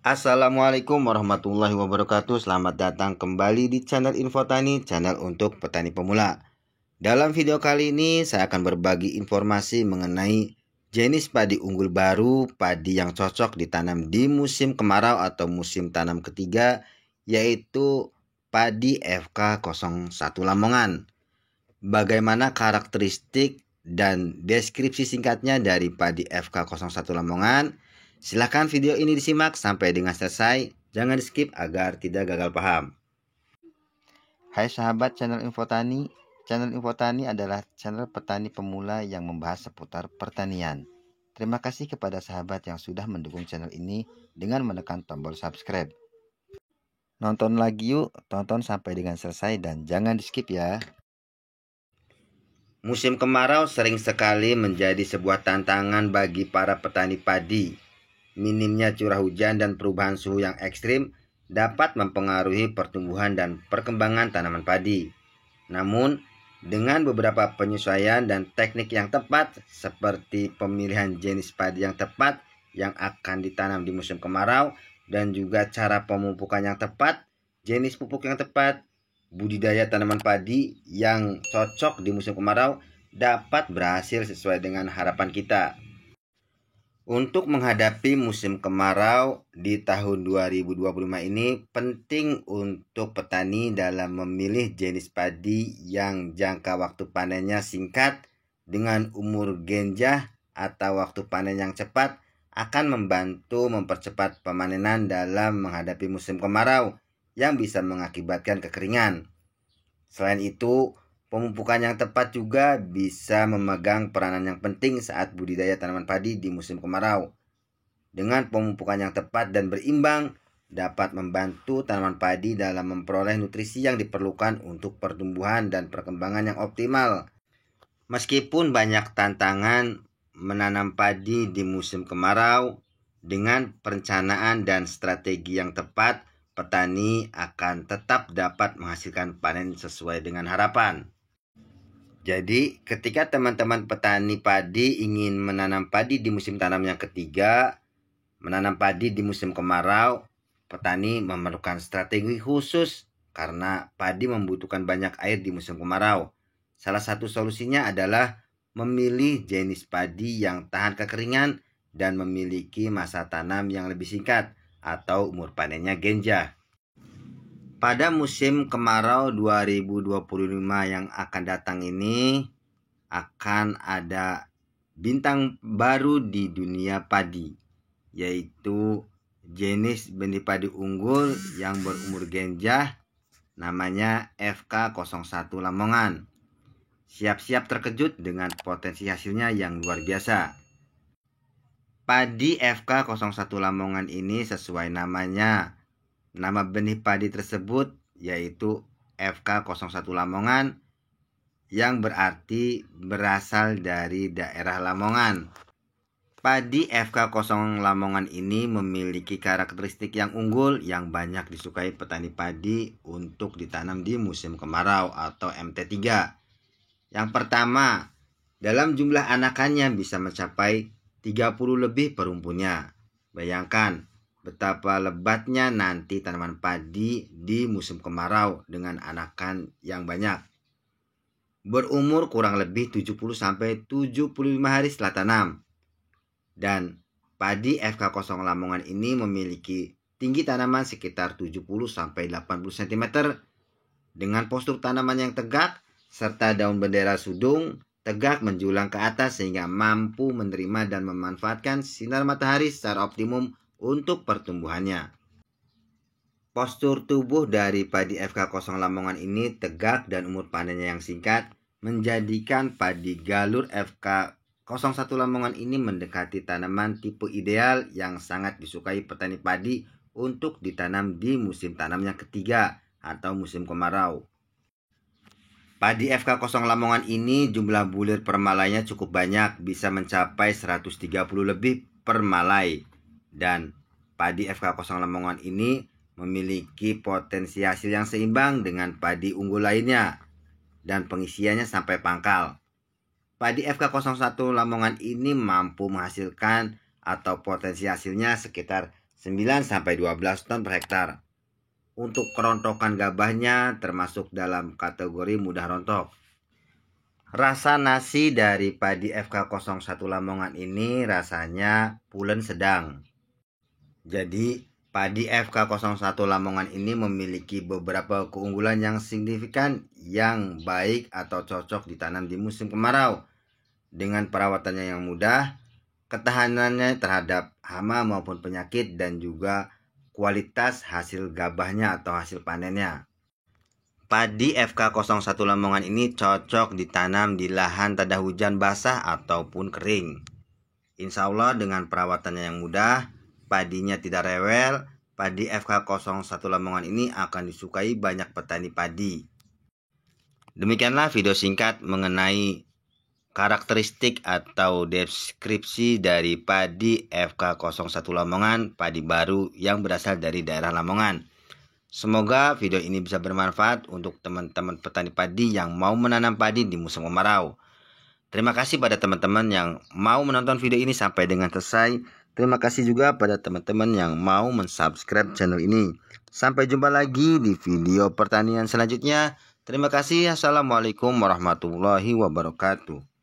Assalamualaikum warahmatullahi wabarakatuh. Selamat datang kembali di channel Info Tani, channel untuk petani pemula. Dalam video kali ini saya akan berbagi informasi mengenai jenis padi unggul baru, padi yang cocok ditanam di musim kemarau atau musim tanam ketiga, yaitu padi FK01 Lamongan. Bagaimana karakteristik dan deskripsi singkatnya dari padi FK01 Lamongan? Silahkan video ini disimak sampai dengan selesai. Jangan di skip agar tidak gagal paham. Hai sahabat channel Info Tani. Channel Info Tani adalah channel petani pemula yang membahas seputar pertanian. Terima kasih kepada sahabat yang sudah mendukung channel ini dengan menekan tombol subscribe. Nonton lagi yuk, tonton sampai dengan selesai dan jangan di skip ya. Musim kemarau sering sekali menjadi sebuah tantangan bagi para petani padi. Minimnya curah hujan dan perubahan suhu yang ekstrim dapat mempengaruhi pertumbuhan dan perkembangan tanaman padi. Namun, dengan beberapa penyesuaian dan teknik yang tepat, seperti pemilihan jenis padi yang tepat yang akan ditanam di musim kemarau, dan juga cara pemupukan yang tepat, jenis pupuk yang tepat, budidaya tanaman padi yang cocok di musim kemarau dapat berhasil sesuai dengan harapan kita. Untuk menghadapi musim kemarau di tahun 2025 ini penting untuk petani dalam memilih jenis padi yang jangka waktu panennya singkat dengan umur genjah atau waktu panen yang cepat akan membantu mempercepat pemanenan dalam menghadapi musim kemarau yang bisa mengakibatkan kekeringan. Selain itu, pemupukan yang tepat juga bisa memegang peranan yang penting saat budidaya tanaman padi di musim kemarau. Dengan pemupukan yang tepat dan berimbang, dapat membantu tanaman padi dalam memperoleh nutrisi yang diperlukan untuk pertumbuhan dan perkembangan yang optimal. Meskipun banyak tantangan menanam padi di musim kemarau, dengan perencanaan dan strategi yang tepat, petani akan tetap dapat menghasilkan panen sesuai dengan harapan. Jadi, ketika teman-teman petani padi ingin menanam padi di musim tanam yang ketiga, menanam padi di musim kemarau, petani memerlukan strategi khusus karena padi membutuhkan banyak air di musim kemarau. Salah satu solusinya adalah memilih jenis padi yang tahan kekeringan dan memiliki masa tanam yang lebih singkat atau umur panennya genjah. Pada musim kemarau 2025 yang akan datang ini akan ada bintang baru di dunia padi, yaitu jenis benih padi unggul yang berumur genjah namanya FK01 Lamongan. Siap-siap terkejut dengan potensi hasilnya yang luar biasa. Padi FK01 Lamongan ini sesuai namanya. Nama benih padi tersebut yaitu FK01 Lamongan yang berarti berasal dari daerah Lamongan. Padi FK01 Lamongan ini memiliki karakteristik yang unggul yang banyak disukai petani padi untuk ditanam di musim kemarau atau MT3. Yang pertama, dalam jumlah anakannya bisa mencapai 30 lebih per rumpunnya. Bayangkan betapa lebatnya nanti tanaman padi di musim kemarau dengan anakan yang banyak. Berumur kurang lebih 70-75 hari setelah tanam. Dan padi FK01 Lamongan ini memiliki tinggi tanaman sekitar 70-80 cm dengan postur tanaman yang tegak serta daun bendera sudung tegak menjulang ke atas sehingga mampu menerima dan memanfaatkan sinar matahari secara optimum untuk pertumbuhannya. Postur tubuh dari padi FK01 Lamongan ini tegak dan umur panennya yang singkat menjadikan padi galur FK01 Lamongan ini mendekati tanaman tipe ideal yang sangat disukai petani padi untuk ditanam di musim tanam yang ketiga atau musim kemarau. Padi FK01 Lamongan ini jumlah bulir per malainya cukup banyak, bisa mencapai 130 lebih per malai. Dan padi FK01 Lamongan ini memiliki potensi hasil yang seimbang dengan padi unggul lainnya dan pengisiannya sampai pangkal. Padi FK01 Lamongan ini mampu menghasilkan atau potensi hasilnya sekitar 9-12 ton per hektar. Untuk kerontokan gabahnya termasuk dalam kategori mudah rontok. Rasa nasi dari padi FK01 Lamongan ini rasanya pulen sedang. Jadi padi FK01 Lamongan ini memiliki beberapa keunggulan yang signifikan yang baik atau cocok ditanam di musim kemarau. Dengan perawatannya yang mudah, ketahanannya terhadap hama maupun penyakit, dan juga kualitas hasil gabahnya atau hasil panennya. Padi FK01 Lamongan ini cocok ditanam di lahan tada hujan basah ataupun kering. Insya Allah dengan perawatannya yang mudah, padinya tidak rewel, padi FK01 Lamongan ini akan disukai banyak petani padi. Demikianlah video singkat mengenai karakteristik atau deskripsi dari padi FK01 Lamongan, padi baru yang berasal dari daerah Lamongan. Semoga video ini bisa bermanfaat untuk teman-teman petani padi yang mau menanam padi di musim kemarau. Terima kasih pada teman-teman yang mau menonton video ini sampai dengan selesai. Terima kasih juga pada teman-teman yang mau mensubscribe channel ini. Sampai jumpa lagi di video pertanian selanjutnya. Terima kasih. Assalamualaikum warahmatullahi wabarakatuh.